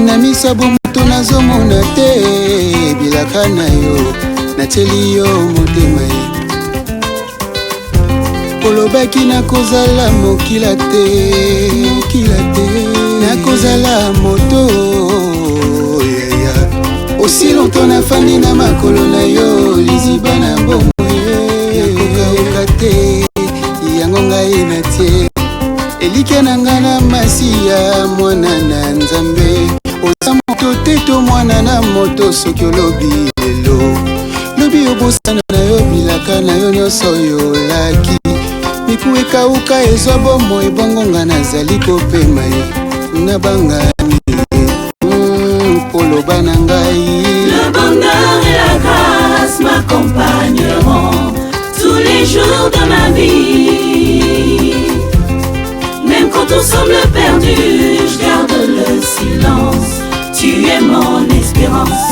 na miso bomoto nazomona te bilaka na yo natieli yo motema ye olobaki nakozala mokila te nakozala moto aussi longtemps nafandi na makolo na yo liziba na mbongo nakokauka te yango ngai natie elike na nga na masiya mwana na nzambe oza moto te to mwana na moto soki olobi lelo lobi obosana na yo bilaka na yo nyonso yolaki miku ekauka ezwa bomo ebongo nga nazali kopema ye na bangani poloba na ngai. Le bonheur et la grâce m'accompagneront tous les jours de ma vie. Même quand tout semble perdu, je garde le silence. Tu es mon espérance.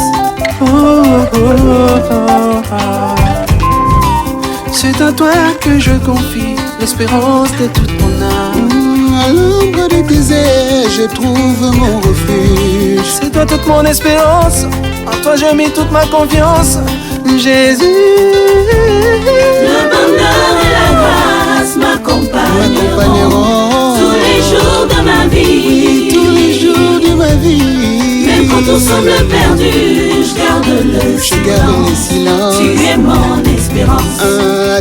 C'est à toi que je confie l'espérance de toute mon âme. À l'ombre de tes ailes, je trouve mon refuge. C'est toi toute mon espérance. En toi j'ai mis toute ma confiance. Jésus. Le bonheur et la grâce m'accompagneront tous les jours de ma vie. Oui, tous les jours de ma vie. Même quand tout semble perdu, je garde le silence. Tu es mon espérance.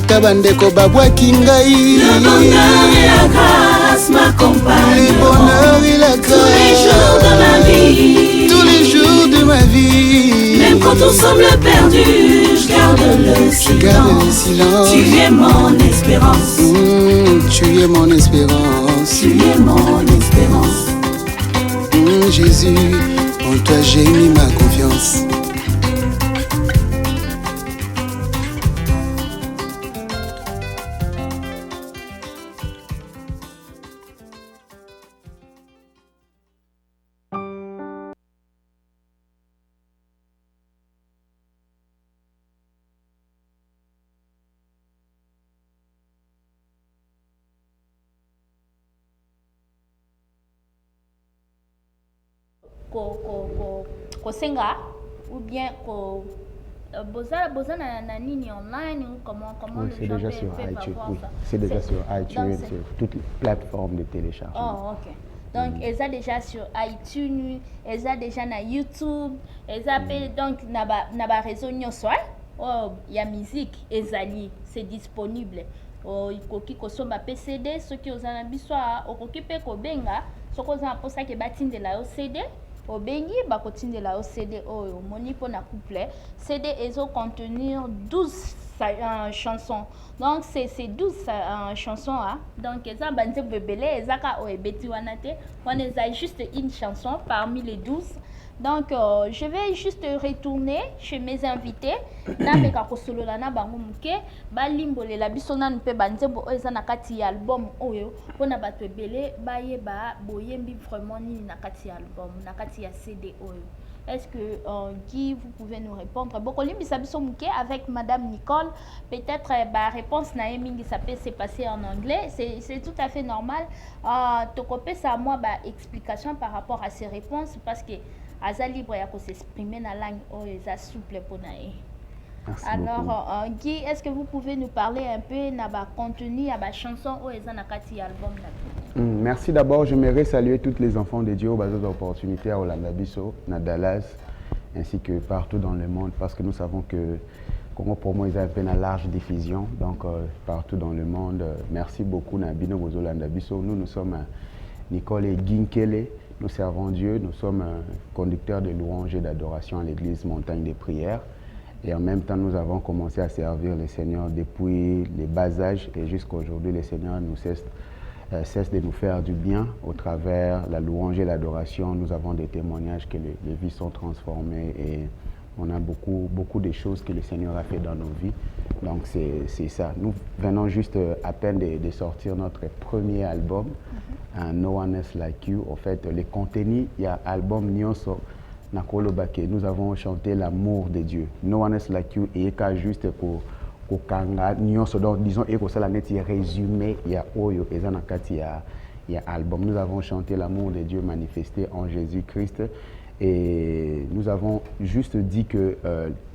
Tabandeko babwaki ngai. Le bonheur et la grâce m'accompagnent. Le bonheur et la grâce. Tous les jours de ma vie. Tous les jours de ma vie. Même quand tout semble perdu, je garde le silence. Tu es mon espérance. Tu es mon espérance. Tu es mon espérance. Jésus, en toi j'ai mis ma confiance. Kosenga ou bien boza na nini online ou comment oui, le c'est déjà sur iTunes. Oui, c'est déjà sur iTunes, sur toutes les plateformes de téléchargement. Oh, ok. Donc, elles ont déjà sur iTunes, elles ont déjà na YouTube, elles appellent donc na réseau nyonso. Oh, il y a musique, ezali, c'est disponible. Oh, ikoki kosomba PCD, ceux qui ont un biswa, okokipe kobenga, ceux qui ont un posa ke batinde la CD. Au Bengi, bakotine la CD oyo moni pour na couplet. CD ezo contenir 12 chansons. Donc c'est 12 chansons hein. Donc eza banze bebele ezaka o ebeti wanate. On a juste une chanson parmi les 12. Donc je vais juste retourner chez mes invités. Na meka kosolola na bango muke balimbole la biso na mpe banzembo eza na kati ya album oyo pona bato ebele bayeba boyembi vraiment ni na kati ya album na kati ya CD oyo. Est-ce que Guy, vous pouvez nous répondre? Bon, avec Madame Nicole, peut-être la réponse Naëmi, ça peut se passer en anglais, c'est tout à fait normal. Tokopé ça moi explication par rapport à ces réponses parce que Aza libre ya ko s'exprimer na langue oyo souple pour nae. Alors Guy, est-ce que vous pouvez nous parler un peu na ba contenu ya ba chanson oyo na kati album na? Merci d'abord, j'aimerais saluer tous les enfants de Dieu aux bases d'opportunités à Orlando Bisso, à Dallas, ainsi que partout dans le monde, parce que nous savons que Congo pour moi, ils ont une large diffusion, donc partout dans le monde. Merci beaucoup Nabino Bozolanda Bisso. Nous sommes Nicole et Ginkele, nous servons Dieu, nous sommes conducteurs de louanges et d'adoration à l'église Montagne des Prières. Et en même temps, nous avons commencé à servir le Seigneur depuis les bas âges et jusqu'à aujourd'hui, le Seigneur nous cesse de nous faire du bien au travers la louange et l'adoration. Nous avons des témoignages que les vies sont transformées et on a beaucoup de choses que le Seigneur a fait dans nos vies. Donc c'est ça. Nous venons juste à peine de sortir notre premier album, No One Else Like You. En fait, les contenus, il y a album Nyonso Nakolo Bake. Nous avons chanté l'amour de Dieu. No One Else Like You et qu'à juste pour Kanga Nyonso. Donc disons et que ça la net résumé il y a Oyo et Zanakati il y a album. Nous avons chanté l'amour de Dieu manifesté en Jésus-Christ. Et nous avons juste dit que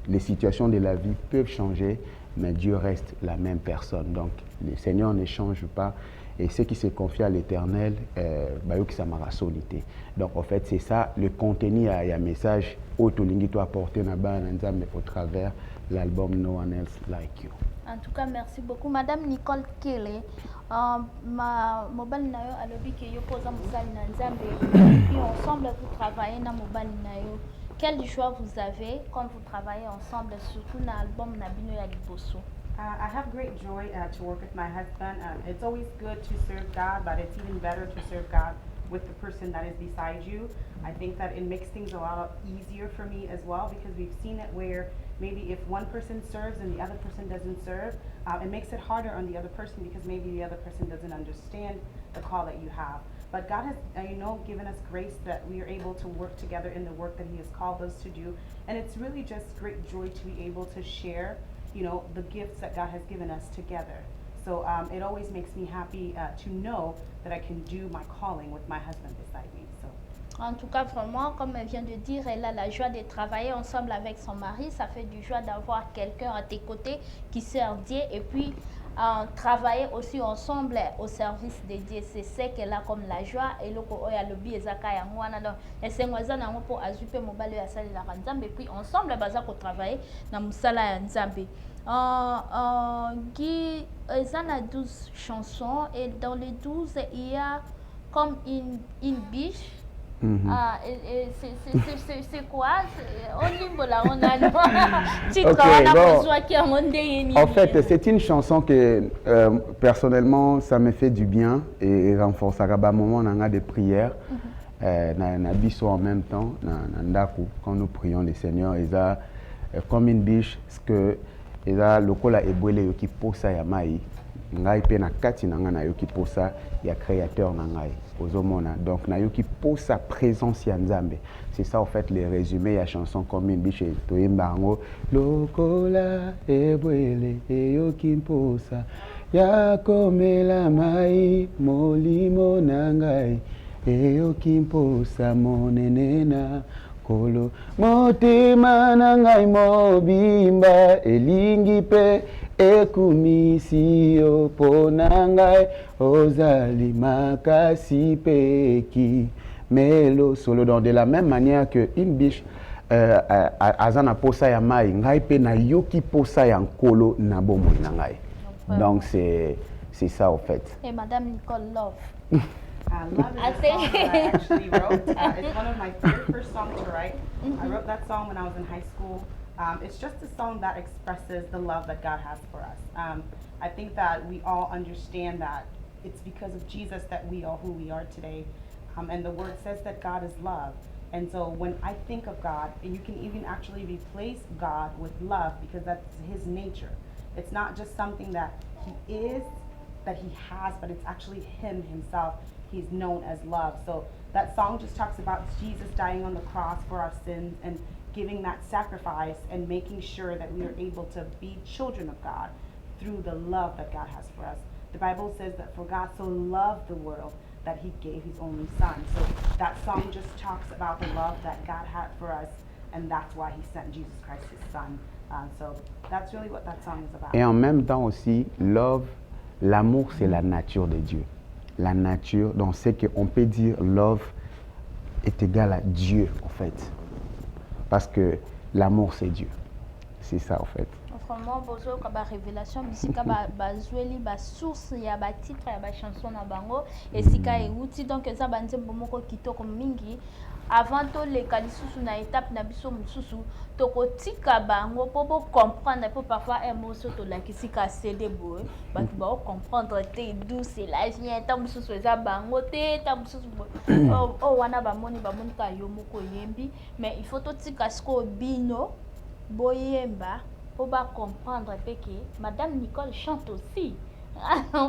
les situations de la vie peuvent changer, mais Dieu reste la même personne. Donc, le Seigneur ne change pas. Et ceux qui se confient à l'Éternel, donc en fait, c'est ça, le contenu, il y a un message au apporté au travers l'album No One Else Like You. En tout cas, merci beaucoup. Madame Nicole Kelly, mobile nayo alobi ke yo posa musali na nzambe et puis ensemble vous travaillez na mobile nayo. Quel choix vous avez quand vous travaillez ensemble, surtout na album na bino ya liboso? I have great joy to work with my husband. It's always good to serve God, but it's even better to serve God with the person that is beside you. I think that it makes things a lot easier for me as well, because we've seen it where maybe if one person serves and the other person doesn't serve, it makes it harder on the other person because maybe the other person doesn't understand the call that you have. But God has, given us grace that we are able to work together in the work that He has called us to do. And it's really just great joy to be able to share, the gifts that God has given us together. So it always makes me happy to know that I can do my calling with my husband beside me. So. En tout cas, vraiment, comme elle vient de dire, elle a la joie de travailler ensemble avec son mari. Ça fait du joie d'avoir quelqu'un à tes côtés qui sert Dieu et puis travailler aussi ensemble au service de Dieu. C'est ce qu'elle a comme la joie. Et le lobby ezaka yangwana donc esengwaza nango pour azuper mobile ya sala la nzambe et puis ensemble baza ko travailler na musala ya nzambe. Guy, il a 12 chansons et dans les 12 il y a comme une biche. C'est quoi? En fait, c'est une chanson que personnellement ça me fait du bien et renforce à moment on a des prières en même temps quand nous prions le Seigneur et ça comme une biche ce que et là lokola ebwele yoki posa ya mai ngai pe na kati na nga na yoki posa ya créateur na ngai ozomona donc na yoki posa présence ya nzambe. C'est ça en fait les résumés ya chanson comme une biche toyemba ngo lokola ebwele yoki posa ya komela mai molimo na ngai yoki posa monene na kolo motema na ngai mobimba elingi pe ekumisi yo pona ngai ozali makasi peki melo solo. Donc de la même manière que une biche azana posa ya mai ngai pe na yoki posa ya nkolo na bomoi na ngai. Donc c'est ça en fait. Et Madame Nicole Love. Love is a song that I actually wrote. It's one of my first songs to write. I wrote that song when I was in high school. It's just a song that expresses the love that God has for us. I think that we all understand that it's because of Jesus that we are who we are today. And the word says that God is love. And so when I think of God, and you can even actually replace God with love because that's His nature. It's not just something that He is, that He has, but it's actually Him Himself. He's known as love. So that song just talks about Jesus dying on the cross for our sins and giving that sacrifice and making sure that we are able to be children of God through the love that God has for us. The Bible says that for God so loved the world that He gave His only Son. So that song just talks about the love that God had for us, and that's why He sent Jesus Christ, His Son. So that's really what that song is about. Et en même temps aussi, love, l'amour c'est la nature de Dieu. La nature, donc c'est qu'on peut dire love est égal à Dieu en fait. Parce que l'amour c'est Dieu. C'est ça en fait. Vraiment, bozo ka ba révélation bisika ba zweli ba source ya ba titre ya ba chanson na bango et sika euti donc ça ba nzembo moko kitoko mingi avant to le kalisusu na étape na biso mususu to kotika bango po comprendre po parfois émotion to la kisika cédé boy ba tu ba comprendre te d'où c'est la vient ta mususu za bango te ta mususu wana ba moni ka yo moko yembi mais il faut to tika sko bino boyemba pour comprendre que Madame Nicole chante aussi.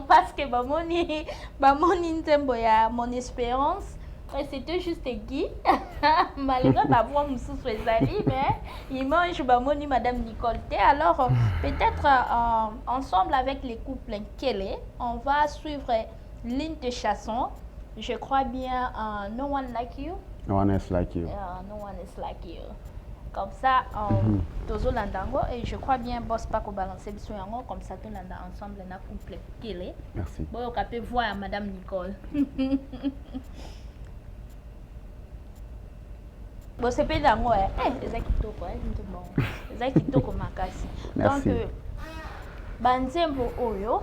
Parce que bamoni ntembo ya mon espérance, c'était juste Guy. Malgré ma voix mususu ezali, mais il mange bamoni Madame Nicole. Alors peut-être ensemble avec les couples Kelly, on va suivre l'une de chansons. Je crois bien No One Like You. No one else like you. No one is like you. Comme ça, Tozo Landango, et je crois bien, boss pas qu'on balance biso yango, comme ça, tout landa ensemble, na couple kele. Merci. Bon, on peut voir Madame Nicole. Bon, c'est pas d'ango, c'est kitoko, c'est bon. C'est kitoko makasi. Merci. Donc, banzembo oyo,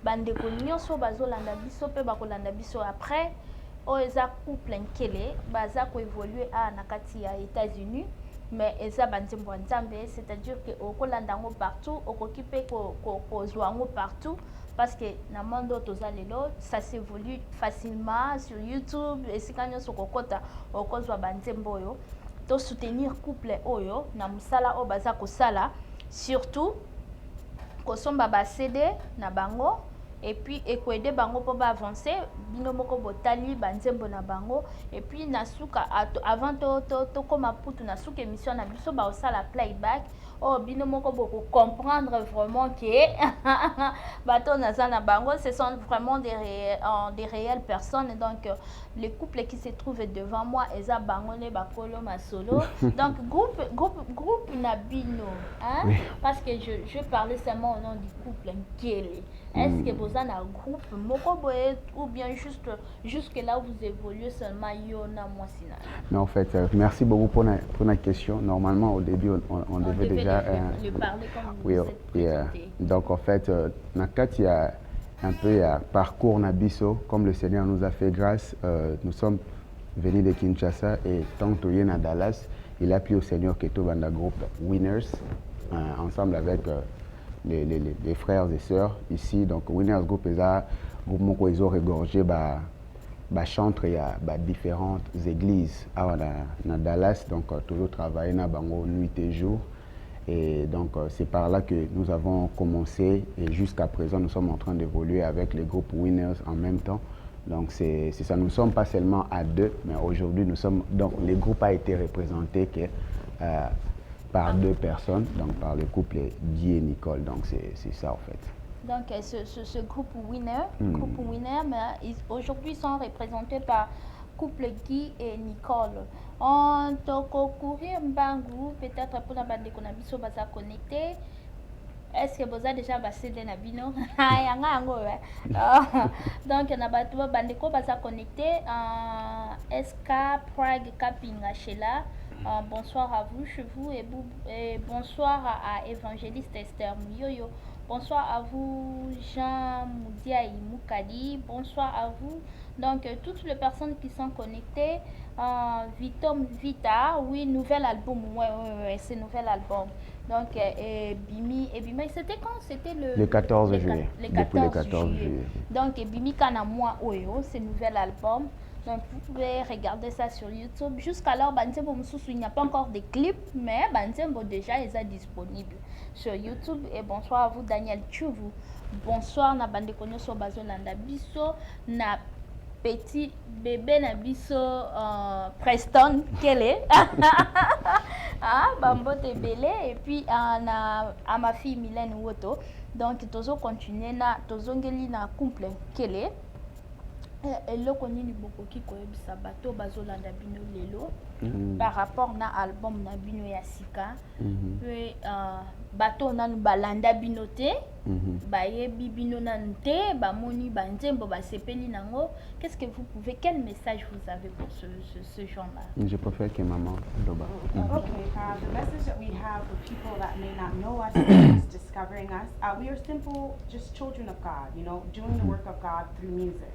bandeko nyonso bazolanda biso pe bakolanda biso après, oyo eza couple nkele, baza ko évoluer na kati ya États-Unis. Mais eza banzembo nzambe, c'est-à-dire que okolanda ngo partout, okoki pe ko zwa ngo partout. Parce que na monde tozalelo ça s'évolue facilement sur YouTube et si kanyo sokokota okozwa banzembo oyo to soutenir couple oyo na musala o baza kosala surtout kosomba ba CD na bango et puis ekoede bango po ba avancer bino moko botali banzembo na bango et puis nasuka avant to koma putu nasuka émission na biso ba osala playback. Oh, bino moko beaucoup comprendre vraiment que bateau nazana bango, ce sont vraiment des réelles personnes. Donc les couples qui se trouvent devant moi, eza bango ne bakolo masolo. Donc groupe nabino, hein? Oui. Parce que je parlais seulement au nom du couple Nkele. Est-ce que vous avez un groupe moko boye ou bien jusque là vous évoluez seulement yona mwasina? Non, en fait, merci beaucoup pour la question. Normalement, au début, on devait déjà le parler comme oui, vous êtes donc en fait, il y a un peu un parcours Nabiso, comme le Seigneur nous a fait grâce. Nous sommes venus de Kinshasa et tant que à Dallas, il a pris au Seigneur Keto Banda Group Winners, ensemble avec les frères et sœurs ici. Donc Winners Group est un groupe qui a regorgé chantre il y a différentes églises à Dallas, donc toujours travaillé na bango nuit et jour. Et donc c'est par là que nous avons commencé et jusqu'à présent nous sommes en train d'évoluer avec les groupes Winners en même temps. Donc c'est ça, nous ne sommes pas seulement à deux, mais aujourd'hui nous sommes, donc le groupe a été représenté par deux personnes, donc par le couple Guy et Nicole, donc c'est ça en fait. Donc ce groupe Winner, mais aujourd'hui ils sont représentés par couple Guy et Nicole. On toko courir mbangu peut-être pour la bande qu'on a biso baza connecté. Est-ce que vous avez déjà passé de Nabino? Donc na batu bande ko baza connecté SK Prague Kapinga Shela. Bonsoir à vous, chez vous et bonsoir à Évangéliste Esther Muyoyo. Bonsoir à vous, Jean Moudiaï Moukali. Bonsoir à vous. Donc, toutes les personnes qui sont connectées. Vitom Vita, oui, nouvel album. Ouais, c'est nouvel album. Donc, Bimi, c'était quand? C'était le 14 juillet. Depuis le 14 juillet. Donc, Bimi Kanamwa Oyo, c'est nouvel album. Donc, vous pouvez regarder ça sur YouTube. Jusqu'alors, il n'y a pas encore de clips, mais déjà, ils sont disponibles sur YouTube. Et bonsoir à vous, Daniel Tchouvou. Bonsoir, na bande konyo so bazolanda biso, na petit bébé na biso Preston Kele. Bambote Belé. Et puis, à ma fille Mylène Woto. Donc, tozo continuer na tozongeli na couple Kele. Eloko nini bokoki koyebisa bato bazolanda bino lelo par rapport na album na bino ya sika pe bato nanu balanda bino te bayebi bino nanu te bamoni banzembo basepeli nango. Qu'est-ce que vous pouvez, quel message vous avez pour ce genre-là? Je préfère que maman Doba. Okay, the message that we have for people that may not know us, just discovering us, we are simple, just children of God, you know, doing the work of God through music.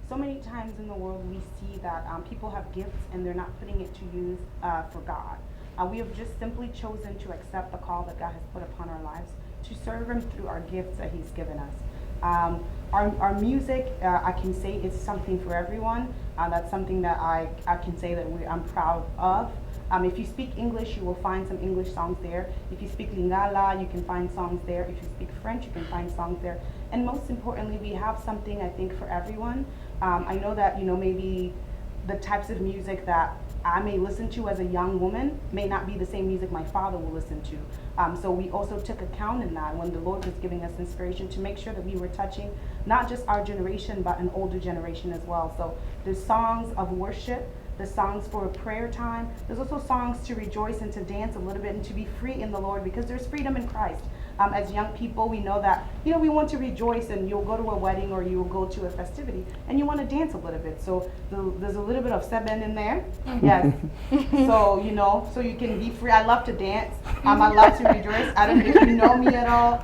So many times in the world we see that people have gifts and they're not putting it to use for God. We have just simply chosen to accept the call that God has put upon our lives to serve Him through our gifts that He's given us. Our music, I can say, is something for everyone. That's something that I can say that I'm proud of. If you speak English, you will find some English songs there. If you speak Lingala, you can find songs there. If you speak French, you can find songs there. And most importantly, we have something, I think, for everyone. I know that, you know, maybe the types of music that I may listen to as a young woman may not be the same music my father will listen to. So we also took account in that when the Lord was giving us inspiration to make sure that we were touching not just our generation, but an older generation as well. So there's songs of worship, the songs for prayer time. There's also songs to rejoice and to dance a little bit and to be free in the Lord, because there's freedom in Christ. As young people, we know that, you know, we want to rejoice, and you'll go to a wedding or you'll go to a festivity and you want to dance a little bit. So there's a little bit of seven in there. Yes. So, you know, so you can be free. I love to dance. I love to rejoice. I don't know if you know me at all.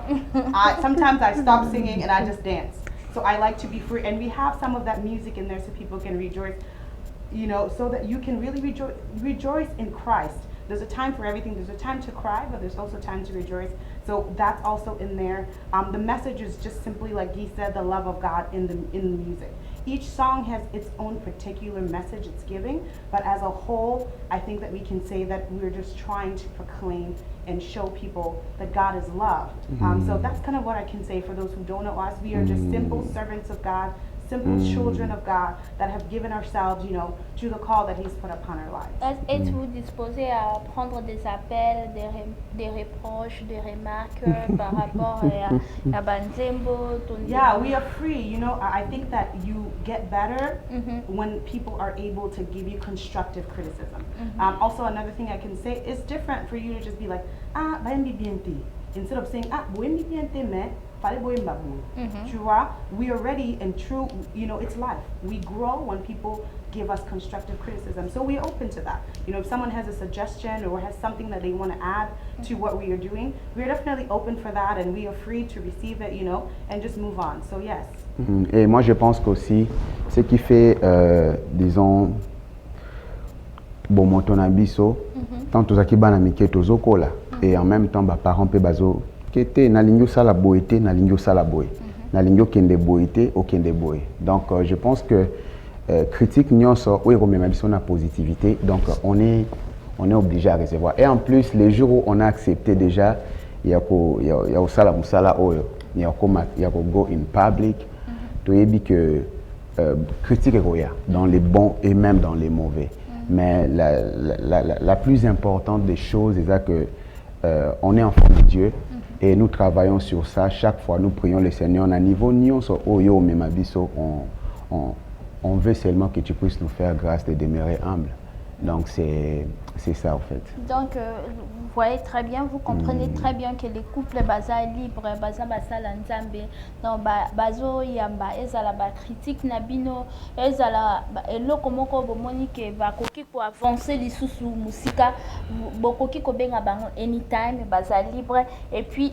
Sometimes I stop singing and I just dance. So I like to be free. And we have some of that music in there so people can rejoice, you know, so that you can really rejoice in Christ. There's a time for everything. There's a time to cry, but there's also time to rejoice. So that's also in there. The message is just simply, like Guy said, the love of God in the music. Each song has its own particular message it's giving, but as a whole, I think that we can say that we're just trying to proclaim and show people that God is love. So that's kind of what I can say for those who don't know us. We are just simple servants of God, simple children of God that have given ourselves, you know, to the call that He's put upon our lives. Êtes-vous disposé à prendre des appels, des reproches, des remarques par rapport à Banzembo? Yeah, we are free. You know, I think that you get better when people are able to give you constructive criticism. Also, another thing I can say, it's different for you to just be like, ah, instead of saying, ah, we are ready and true, you know, it's life. We grow when people give us constructive criticism. So we're open to that. You know, if someone has a suggestion or has something that they want to add to what we are doing, we're definitely open for that, and we are free to receive it, you know, and just move on. So yes. Et moi je pense qu'aussi, ce qui fait, disons, bon motonabiso, tant aux akibana mike tozoko là, et en même temps, bah parents pe bazo. Na lingyo sala boité, na lingyo sala boy. Na lingyo kende boité, au kende boy. Donc je pense que critique nyonso oui même sur la positivité. Donc on est obligé à recevoir. Et en plus les jours où on a accepté déjà, il y a sala musala oyo, il y a go in public. Tu as dit que critique est dans les bons et même dans les mauvais. Mais la plus importante des choses est que on est enfant de Dieu. Et nous travaillons sur ça. Chaque fois, nous prions le Seigneur. À niveau on veut seulement que tu puisses nous faire grâce de demeurer humble. Donc, c'est ça, en fait. Donc, vous voyez très bien, vous comprenez très bien que les couples baza libre, baza basala nzambe, donc bazo yamba ezala ba critique nabino, ezala eloko moko bomoni ke bakoki ko avancer lisusu musika, bokoki ko benga bango anytime baza libre. Et puis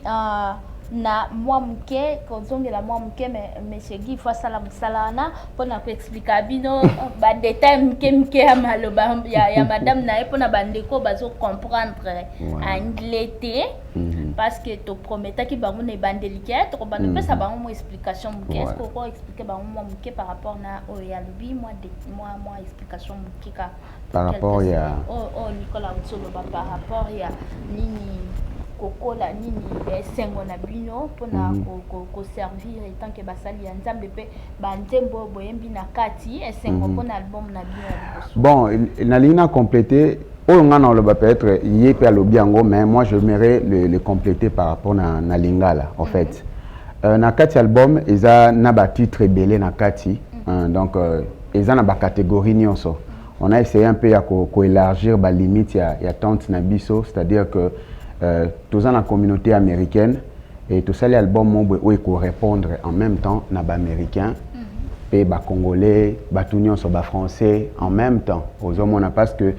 na moi muke kozongela moi muke monsieur Guy face à la musalana pona ko expliquer bino ba détail muke ya maloba ya madame na pona bandeko bazo comprendre anglais parce que to prometa ki bango ne bandelike to bande pesa bango mo explication muke est-ce que ko expliquer bango moi muke par rapport na o ya lubi moi explication muke ka par rapport ya Nicolas Utsolo par rapport ya nini kokola nini sengo na bino pona ko servir tant que basali ya nzambe pe banzembo boyembi na kati sengo pona album na bino. Bon, na lina compléter on a le peut-être yé pe alobiango, mais moi je aimerais le compléter par rapport na lingala en fait. Na kati album eza na ba titre belé na kati, donc eza na ba catégorie nyonso. On a essayé un peu ya ko élargir ba limite ya tante na biso, c'est-à-dire que tous dans la communauté américaine et tout ça les albums où il faut répondre en même temps na ba américain et ba congolais ba tout sur ba français en même temps aux hommes on a parce que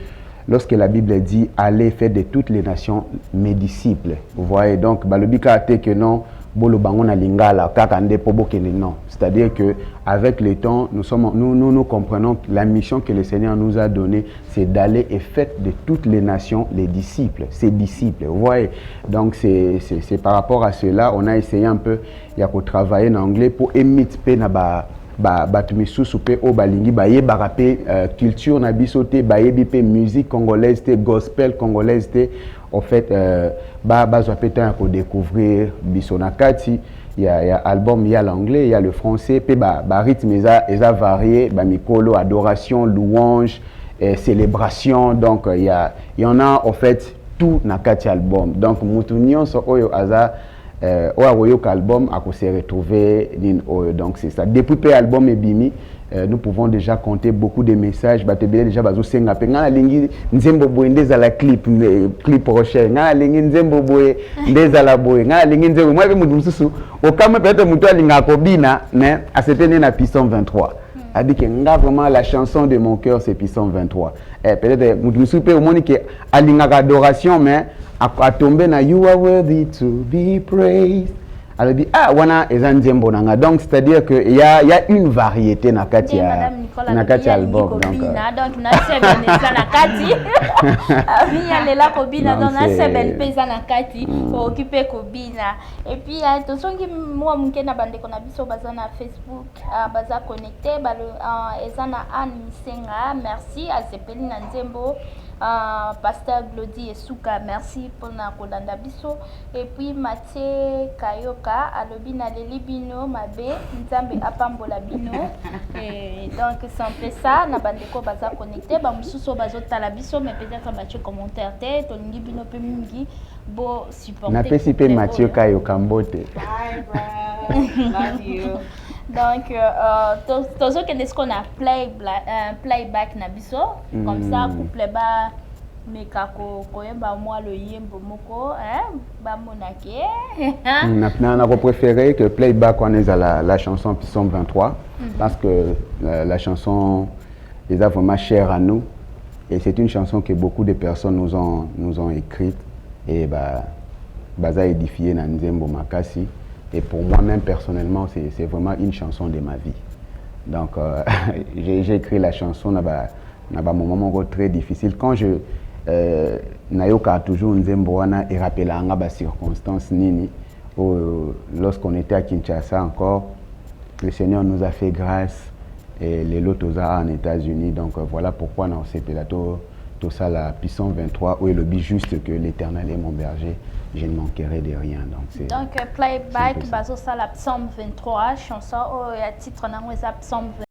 lorsque la Bible dit allez faire de toutes les nations mes disciples, vous voyez donc ba le bika te que non bolo bango na lingala kaka nde po bokene non, c'est-à-dire que avec le temps nous comprenons que la mission que le Seigneur nous a donnée c'est d'aller et faire de toutes les nations les disciples, ses disciples, vous voyez. Donc c'est par rapport à cela on a essayé un peu ya ko travailler en anglais pour émiter pe na batu misusu pe o balingi baye barape culture na biso te bayebi pe musique congolaise te gospel congolaise te en fait bazwa pe temps ko découvrir biso na kati il y a album il y a l'anglais il y a le français pe ba rythme eza varié ba mikolo adoration louange célébration donc il y en a en fait tout na kati album donc mutu nyonso oyo aza album a se retrouver donc c'est ça depuis pe album ebimi nous pouvons déjà compter beaucoup de messages. Déjà, bazosenga pe ngana lingi nzembo boye ndeza la clip prochain. Ngana lingi nzembo boye ndeza la boye. Ngana lingi nzembo moi mutu mususu okama peut-être mutu alinga kobina mais à c'était né na Pisson 23. A dit que nga vraiment la chanson de mon cœur c'est Pisson 23. Peut-être mutu mususu pe omoni que alinga adoration mais a tombé na you are worthy to be praised. Elle dit ah wana ezanzembo nanga donc c'est-à-dire que il y a une variété na kati album donc na seben eza na kati bien lela kobina donc na seben pesa na kati occuper kobina et puis to songi moi munke na bande kona biso baza na Facebook baza connecté eza na Anne Misenga merci azepeli na nzembo Pasteur Glody Esuka, merci pour la kolanda biso. Et puis Mathieu Kayoka, alobi na leli bino mabe, nzambe apambola bino. Et donc sans fait ça, na bandeko baza connecté, ba mususo bazo tala biso, mais peut-être Mathieu commentaire te, to lingi bino pe mingi bo supporter. Na pesi pe Mathieu Kayoka mbote. Bye, bro. Love you. Donc, toujours que ce qu'on a playback na biso, comme ça, couple ba mekako koyemba moi le yembo moko, ba monake. On a préféré que playback on est à la chanson Pisson 23 parce que la chanson est vraiment chère à nous et c'est une chanson que beaucoup de personnes nous ont écrite et baza édifié na nzembo makasi. Et pour moi-même, personnellement, c'est vraiment une chanson de ma vie. Donc, j'ai écrit la chanson dans un moment très difficile. Quand Nayoka a toujours nzembo wana et rappelé les circonstances nini. Lorsqu'on était à Kinshasa encore, le Seigneur nous a fait grâce et les lots en États-Unis. Donc, voilà pourquoi dans ces plateaux, tout ça, la Pisson 23, où il le dit juste que l'Éternel est mon berger. Je ne manquerai de rien. Donc, playback, bazo ça la Psaume 23, chanson, titre, Psaume 23.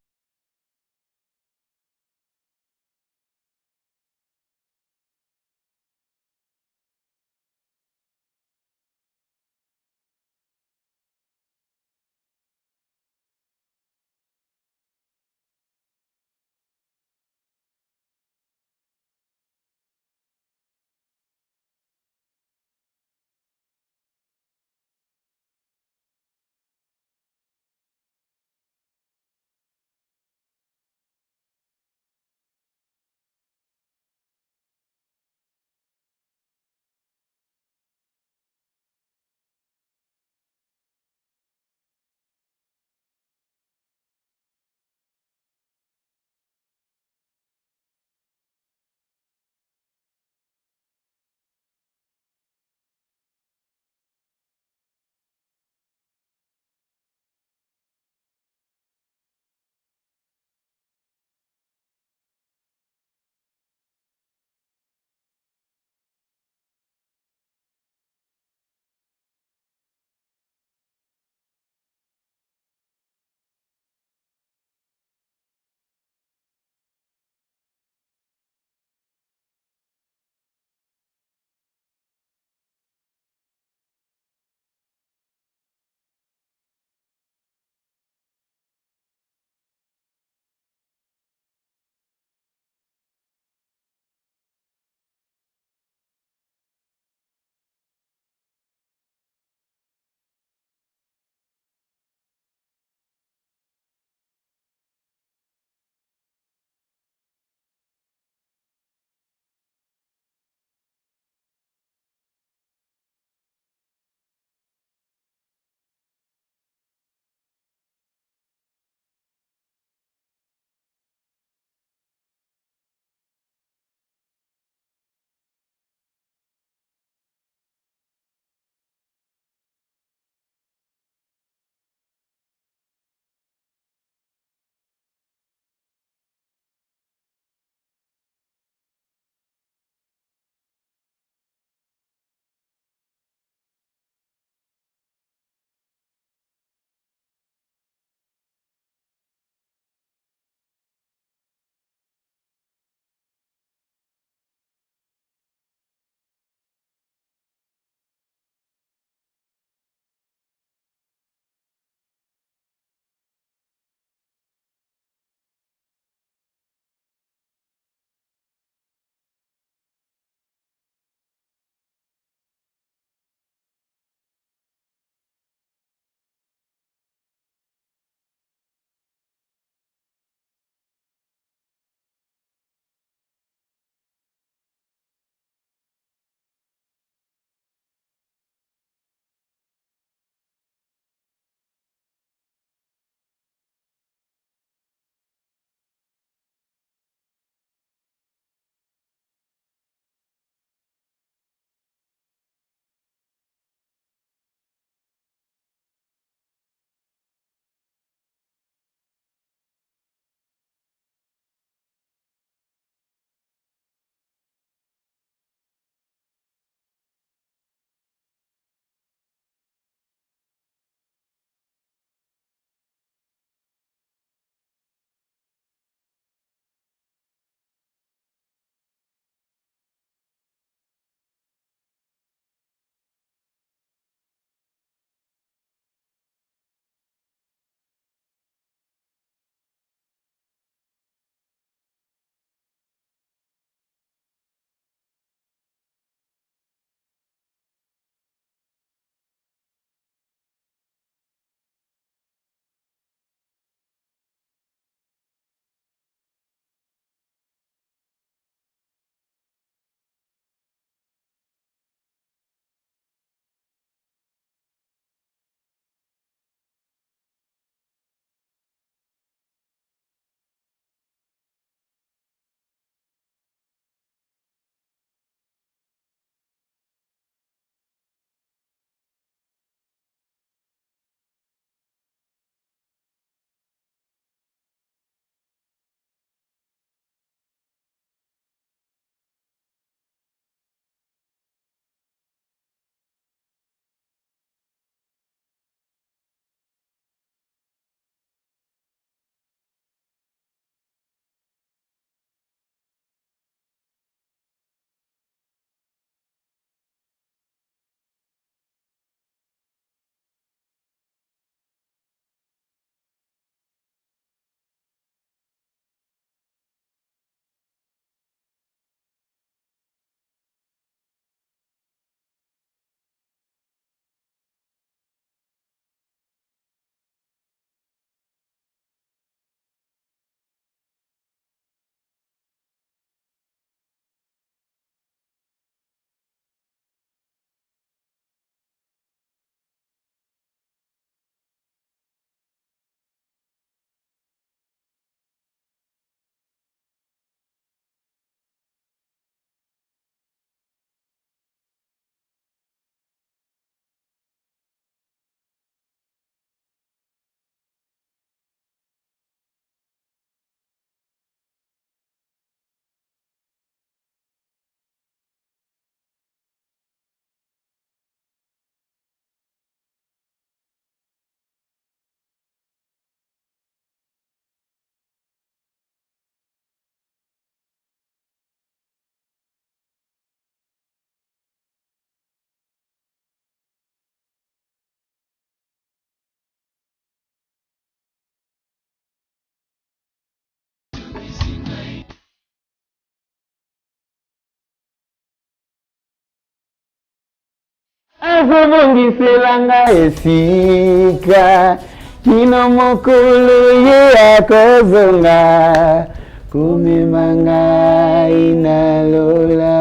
azobongiselanga esika kino mokolo ye akozonga komema ngai na lola.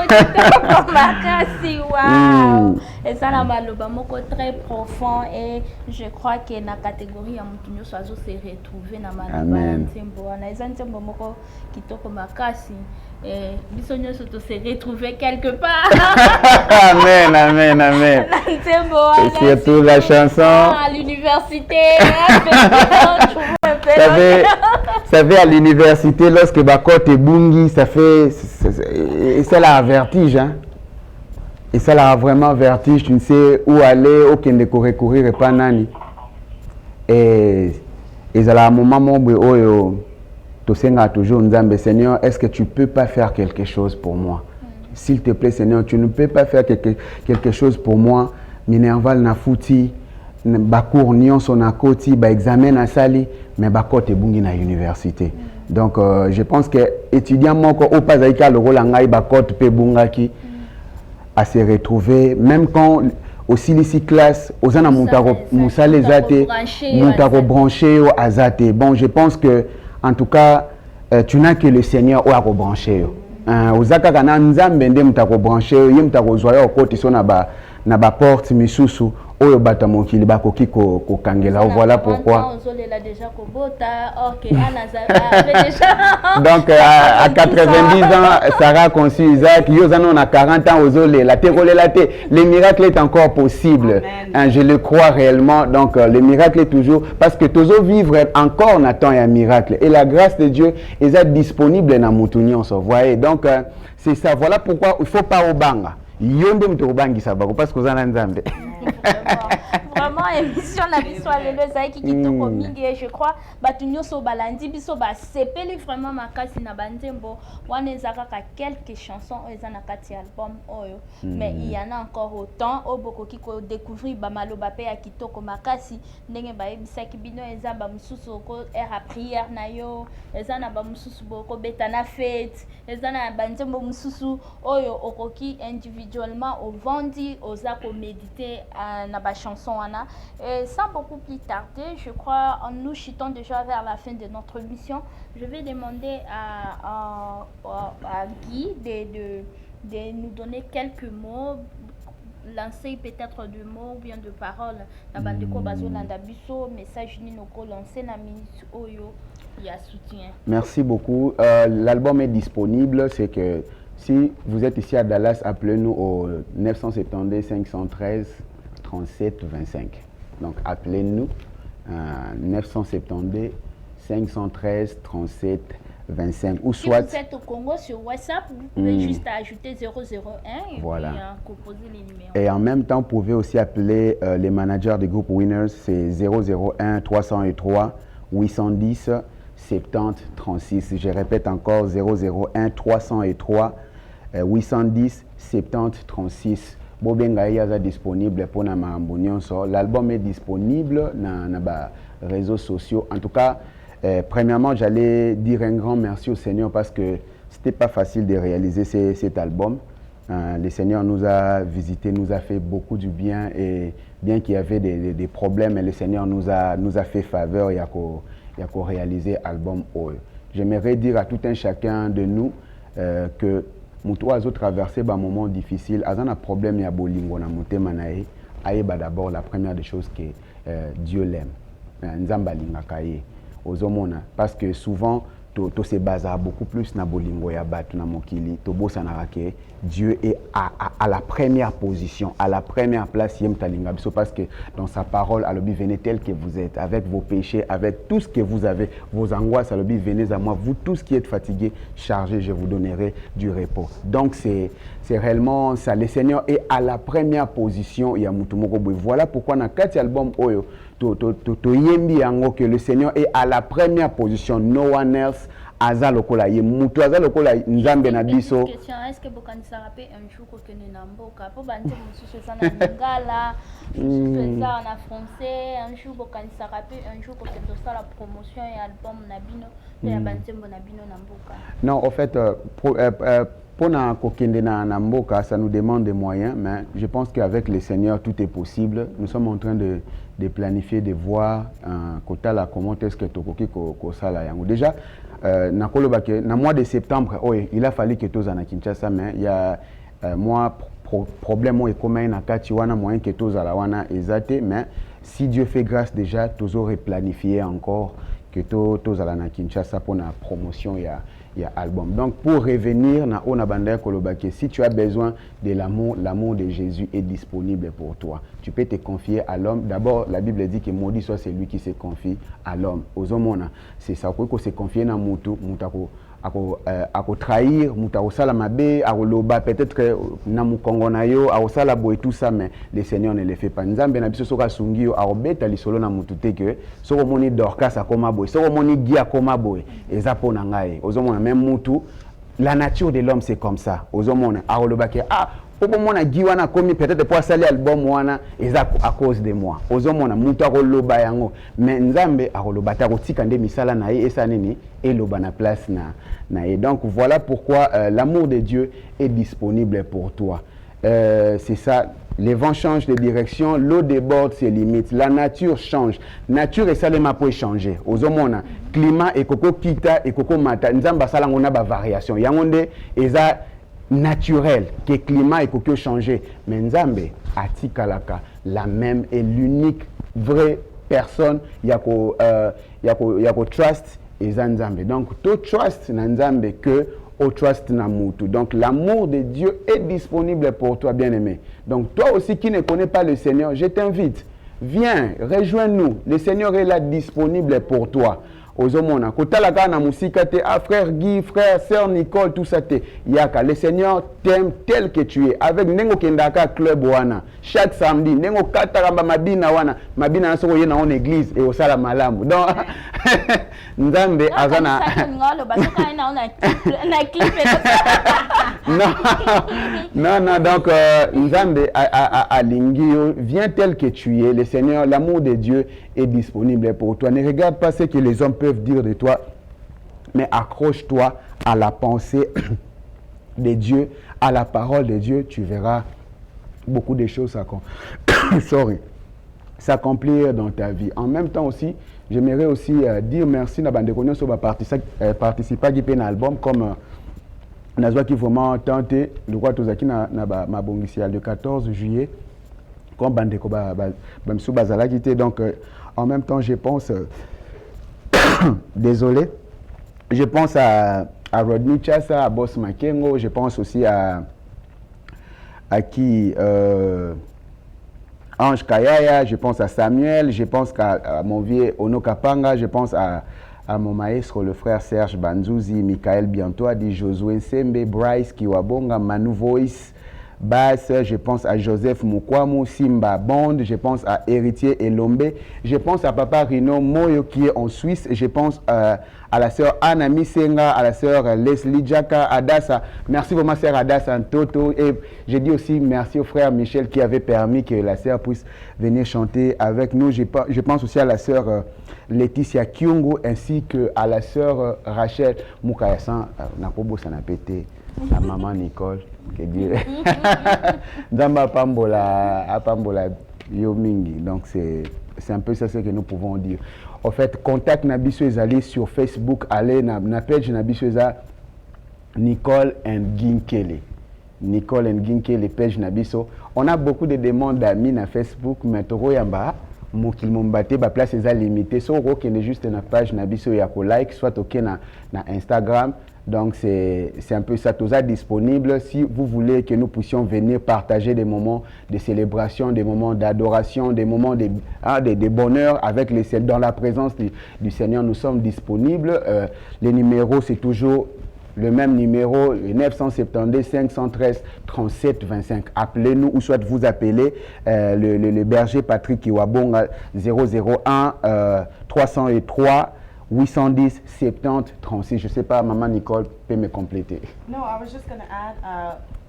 Kitoko makasi, wow. Et ça, la maloba moko très profond, et je crois que la catégorie à Moutounio Soazo se retrouver dans ma Amen. Ntembo moko kitoko makasi. Et bisonyo surtout se retrouver quelque part. Amen, amen, amen. Et surtout la chanson. À l'université. Ça fait à l'université, lorsque Bakot et Bungi, ça fait. Et ça la vertige, hein. Et ça la vraiment vertige, tu ne sais où aller, aucun de courir et pas nani. Et ça la moment où Tosenga toujours Nzambe, Seigneur, est-ce que tu ne peux pas faire quelque chose pour moi? S'il te plaît, Seigneur, tu ne peux pas faire quelque chose pour moi. Minerval na fouti, bakour nyonso na koti, ba examen na sali, mais bakot e bungi na université. Donc je pense que étudiant moko au pas aika le rôle ngai bakot pe bungaki à se retrouver, même quand aussi les classes, aux ana moutako musale zate, moutako branché au azate. Bon, je pense que en tout cas, tu n'as que le Seigneur ou à rebrancher. Aux akakana nzambe nde moutako branché, yé moutako zoya au côté so na ba porte misusu. Oyo bata mokili bakoki ko kangela. Voilà pourquoi. Donc à 90 ans, Sarah conçu Isaac, Yozano a 40 ans aux olé, la terre, le miracle est encore possible. Hein, je le crois réellement. Donc le miracle est toujours parce que toujours vivre encore n'attend un miracle et la grâce de Dieu est disponible dans Moutunion, vous voyez. Donc c'est ça. Voilà pourquoi il faut pas au banga. Yonde mtobangi sabako parce que vous en avez vraiment émission la biswa lelo za ki kitoko mingi, je crois batunyo so balandi biso ba sepeli vraiment makasi na banzembo wana ezaka ka quelques chansons eza na kati album oyo, mais il y en a encore autant oboko ki ko découvrir ba maloba pe ya kitoko makasi ndenge ba ebisaki bino eza ba mususu ko era prière na yo eza na ba mususu boko beta na fête eza na banzembo mususu oyo okoki individuellement au vendi oza ko méditer na ba chanson wana. Et sans beaucoup plus tarder, je crois en nous chutons déjà vers la fin de notre mission, je vais demander à Guy de nous donner quelques mots, lancer peut-être deux mots ou bien de paroles na bandeko bazolanda biso message ninoko lancer na minute oyo ya soutien. Merci beaucoup. L'album est disponible, c'est que si vous êtes ici à Dallas, appelez-nous au 972 513 37 25. Donc appelez-nous 972 513 37 25 ou soit si vous êtes au Congo sur WhatsApp, vous pouvez juste ajouter 001 et voilà. Puis composer les numéros. Et en même temps, vous pouvez aussi appeler les managers du groupe Winners, c'est 001 303 810 70 36. Je répète encore 001 303 810 70 36. Bobenga est disponible pour na mambonionso. L'album est disponible dans les réseaux sociaux. En tout cas, premièrement, j'allais dire un grand merci au Seigneur parce que c'était pas facile de réaliser cet album. Le Seigneur nous a visités, nous a fait beaucoup du bien et bien qu'il y avait des problèmes, le Seigneur nous a fait faveur et a réalisé l'album. J'aimerais dire à tout un chacun de nous que Moutou a traversé un moment difficile, a un problème ya bolingo na motema nae, aïba d'abord la première des choses que Dieu l'aime. Nzamba lingaka ye ozomona parce que souvent to se base beaucoup plus na bolingo ya batu na mokili to bossa na rake Dieu est à la première position, à la première place yem talinga biso parce que dans sa parole alobi venez tel que vous êtes avec vos péchés, avec tout ce que vous avez, vos angoisses alobi venez à moi vous tous qui êtes fatigués, chargés, je vous donnerai du repos. Donc c'est réellement ça, le Seigneur est à la première position ya mutu moko boy. Voilà pourquoi na kati album oyo to yembi yango que le Seigneur est à la première position, no one else aza lokola ye mutu aza lokola nzambe na biso. Est-ce que bokanisa rapé un jour ko kene na mboka po bande mususu sana lingala mususu ça en français un jour bokanisa rapé un jour ko kene ça la promotion et album na bino ya bantembo na bino na mboka. Non, en fait pour kokende na mboka, ça nous demande des moyens, mais je pense qu'avec le Seigneur, tout est possible. Nous sommes en train de planifier, de voir comment est-ce que tokoki ko sala yango. Déjà, na mois de septembre, il a fallu que tous en Kinshasa, mais il y a problème est commun na kati wana moyen que tous la wana ezate, mais si Dieu fait grâce déjà, tous auraient planifié encore que tous à la Kinshasa pour la promotion il y a album. Donc pour revenir na ona bandaya kolobake, si tu as besoin de l'amour de Jésus est disponible pour toi. Tu peux te confier à l'homme. D'abord la Bible dit que maudit soit celui qui se confie à l'homme. Ozomona, c'est ça qu'on se confie na mutu mutako ako trahir, mutako sala mabe, ako loba peut-être que na mukongo na yo, ako sala boy tout ça, mais le Seigneur ne le fait pas. Nzambe na biso soka sungi yo, ako beta li solo na mutute que soko moni Dorcas akoma boy, soko moni Guy akoma boy, eza po na ngai. Ozomona même mutu, la nature de l'homme c'est comme ça. Ozomona, ako loba ke pour moi, Giwana commis peut-être pour saler album wana à cause de moi. Ozomona mutu akoloba yango, mais Nzambe akoloba ta kotikande misala na ye esa nini et loba na place na ye. Donc voilà pourquoi l'amour de Dieu est disponible pour toi. C'est ça, les vents changent de direction, l'eau déborde ses limites, la nature change. Nature et salema peut changer. Ozomona climat et koko kita et koko mata Nzamba sala ngona ba variation. Yangonde eza naturel que le climat est peut changer, mais Nzambe atikalaka la même et l'unique vraie personne yako trust et Nzambe. Donc to trust na Nzambe que au trust na mutu. Donc l'amour de Dieu est disponible pour toi, bien-aimé. Donc toi aussi qui ne connais pas le Seigneur, je t'invite, viens, rejoins-nous. Le Seigneur est là disponible pour toi. Ozomona kotalaka na musika te, frère Guy, frère sœur Nicole, tout ça te yaka. Le Seigneur t'aime tel que tu es, avec nengo kendaka club wana chaque samedi, nengo kataramba mabina wana mabina na soko yena en église et au sala malamu. Donc Nzambe azana non donc Nzambe alingio, viens tel que tu es. Le Seigneur, l'amour de Dieu est disponible pour toi. Ne regarde pas ce que les hommes peuvent dire de toi, mais accroche-toi à la pensée de Dieu, à la parole de Dieu. Tu verras beaucoup de choses s'accomplir dans ta vie. En même temps aussi, j'aimerais aussi dire merci à bande de sur participer à l'album comme Nazwa qui vraiment tenté le roi Tozaki na ma bongisial le 14 juillet comme bande de bazala qui était. Donc en même temps je pense désolé, je pense à Rodney Chassa, à Boss Makengo, je pense aussi à qui Ange Kayaya, je pense à Samuel, je pense à mon vieux Ono Kapanga, je pense à mon maestro, le frère Serge Banzouzi, Michael Biantoadi, Josué Nsembe, Bryce Kiwabonga, Manu Voice, Bass, je pense à Joseph Mukwamu, Simba Bond, je pense à Héritier Elombe, je pense à Papa Rino Moyo qui est en Suisse, je pense à la sœur Anna Misenga, à la sœur Leslie Djaka, Adassa. Merci vraiment sœur Adassa Toto. Et je dis aussi merci au frère Michel qui avait permis que la sœur puisse venir chanter avec nous. Je pense aussi à la sœur Laetitia Kyungu ainsi que à la sœur Rachel Moukayasan. Napobo Sanapete, la maman Nicole. Damba Pambola Yomingi. Donc c'est un peu ça ce que nous pouvons dire. En fait, contact Nabiso Ezali sur Facebook, allez na page Nabiso Eza Nicole and Ginkele. Nicole and Ginkele, page Nabiso. On a beaucoup de demandes d'amis na Facebook, mais Toro Yamba, Moukil Mombate, ba place Eza limitée. So, ok, on est juste na page Nabiso Yako like, soit ok na Instagram. Donc c'est un peu ça, tout ça disponible. Si vous voulez que nous puissions venir partager des moments de célébration, des moments d'adoration, des moments de bonheur avec dans la présence du Seigneur, nous sommes disponibles. Les numéros, c'est toujours le même numéro, 972 513 37 25. Appelez-nous ou soit vous appelez le berger Patrick Kiwabonga 001 303 810 70 36. Je ne sais pas, Maman Nicole peut me compléter. No, I was just going to add,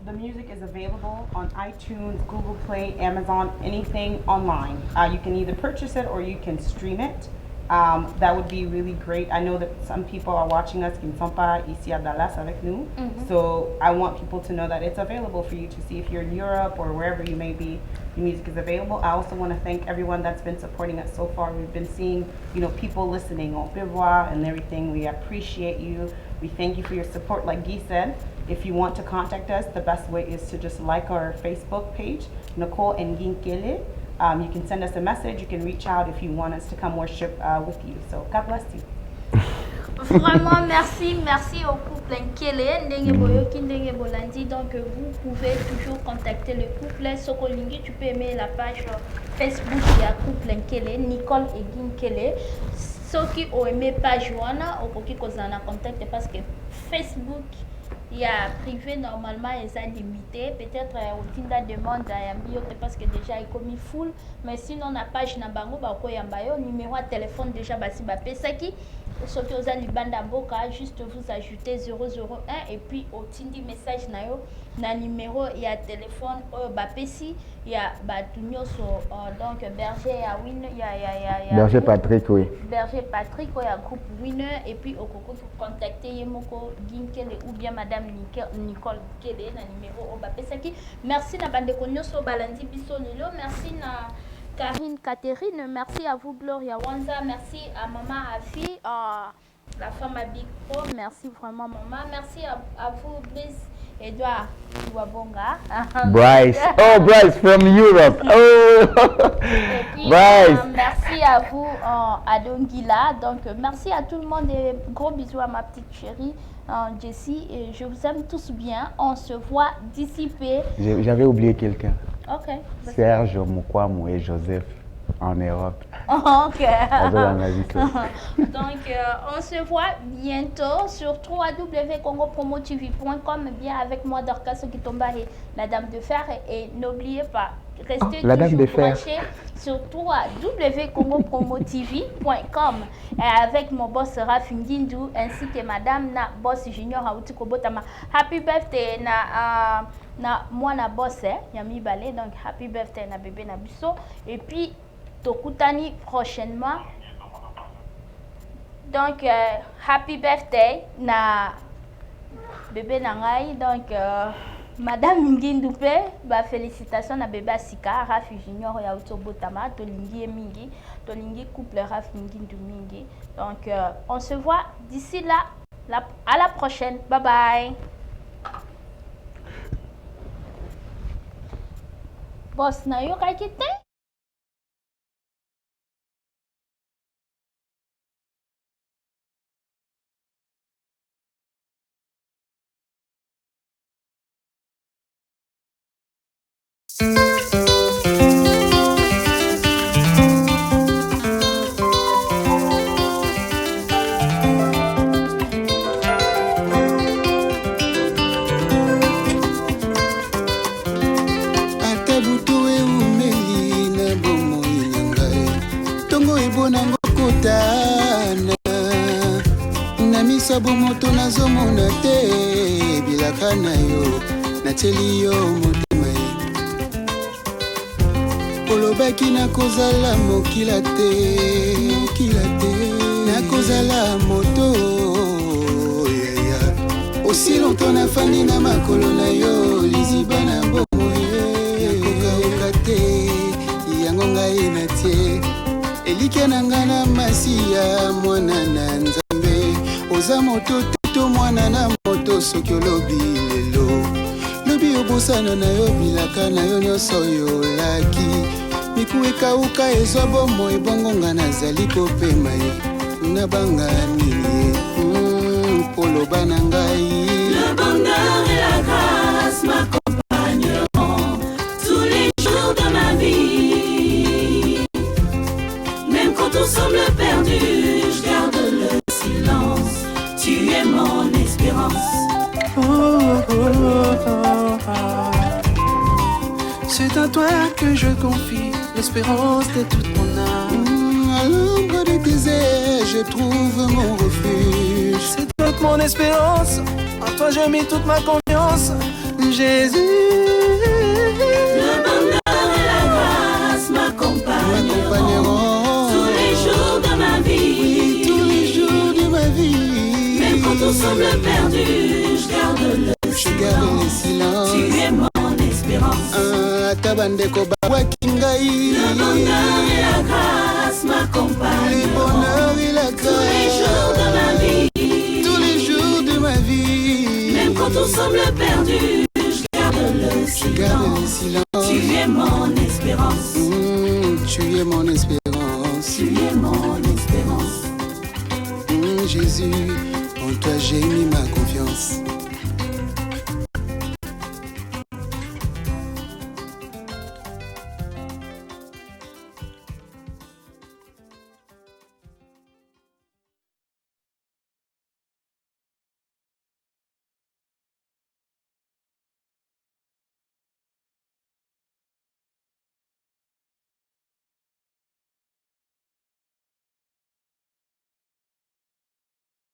the music is available on iTunes, Google Play, Amazon, anything online. You can either purchase it or you can stream it. that would be really great. I know that some people are watching us qui ne sont pas ici à Dallas avec nous. So I want people to know that it's available for you to see if you're in Europe or wherever you may be. Your music is available. I also want to thank everyone that's been supporting us so far. We've been seeing, people listening on Pivois and everything. We appreciate you. We thank you for your support. Like Guy said, if you want to contact us, the best way is to just like our Facebook page, Nicole and Ginkele. You can send us a message. You can reach out if you want us to come worship with you. So God bless you. Vraiment, merci au couple Nkele, Ndenge Boyoki, Ndenge Bolandi. Donc, vous pouvez toujours contacter le couple. Sokolingi, tu peux aimer la page Facebook il y a couple Nkele, Nicole et Ginkele. Ceux qui ont aimé page wana, au qui qu'on en a contact parce que Facebook, il y a privé normalement et ça limité. Peut-être au Tinda demande à Yambi parce que déjà il commis full. Mais sinon, la page na bango, ba ko yambayo, numéro de téléphone déjà basi ba pesaki. Ceux qui ont libanda boka, juste vous ajoutez 001 et puis au tindi message na yo na numéro il y a téléphone bapesi il y a batunyoso donc berger à win il y a Berger Patrick oui. Berger Patrick il y a groupe winner et puis au coco contacter Yemoko Ginkele ou bien madame Nicole Kele na numéro au bapesaki. Merci na bande konyoso balandi biso lelo, merci na Karine Catherine, merci à vous Gloria Wanza, merci à maman Afi, la femme à Big Pro, merci vraiment maman, merci à vous Brice Edouard Wabonga. Bryce, oh Bryce from Europe, oh et puis, Bryce. Merci à vous Adongila, donc merci à tout le monde et gros bisous à ma petite chérie Jessie, et je vous aime tous bien, on se voit d'ici peu. J'avais oublié quelqu'un. Ok. Serge Moukouamou et Joseph en Europe. Ok. Donc, on se voit bientôt sur www.congopromotv.com, bien avec moi Dorcas Kitomba et la Dame de Fer. Et n'oubliez pas, restez toujours branchés sur www.congopromotv.com avec mon boss Raf Ngindou ainsi que madame na boss Junior Aouti Kobotama. Happy birthday na moi na boss Yami Balé, donc happy birthday na bébé na biso et puis tokutani prochainement, donc happy birthday na bébé na ngai, donc madame Ngindoupe, ba félicitations na bébé Asika Rafi Junior ya Utobotama, tolingi mingi, tolingi couple Rafi Ngindou mingi. Donc on se voit d'ici là, à la prochaine. Bye bye. Boss na yo kakite? Moto nazomona te bilaka na yo nateli yo motema olobaki nakozala mokila te nakozala moto aussi longtemps nafandi na makolo na yo liziba na bongo nakokaoka te yango ngai natie elike na nga na masiya mwana na nzambe oza moto teto mwana na moto soki olobi lelo lobi obosana na yo bilaka na yo nyonso yolaki miku ekauka ezwa bomo ebongonga nazali kopema ye nabanga nini poloba na ngai. Le bonheur et la grâce m'accompagneront tous les jours de ma vie. Même quand tout semble perdu, je garde le silence. Tu es mon espérance. C'est à toi que je confie l'espérance de toute mon âme. À l'ombre de tes ailes, je trouve mon refuge. C'est toute mon espérance, en toi j'ai mis toute ma confiance, Jésus. Le bonheur et la grâce m'accompagneront tous les jours de ma vie. tout semble perdu, je garde le silence. Tu es mon espérance. Ata bandeko bawaki ngai. Le bonheur et la grâce m'accompagnent. Le bonheur et la grâce. Tous les jours de ma vie. Tous les jours de ma vie. Même quand tout semble perdu, je garde le silence. Tu es mon espérance. Tu es mon espérance. Tu es mon espérance. Jésus, en toi j'ai mis ma confiance.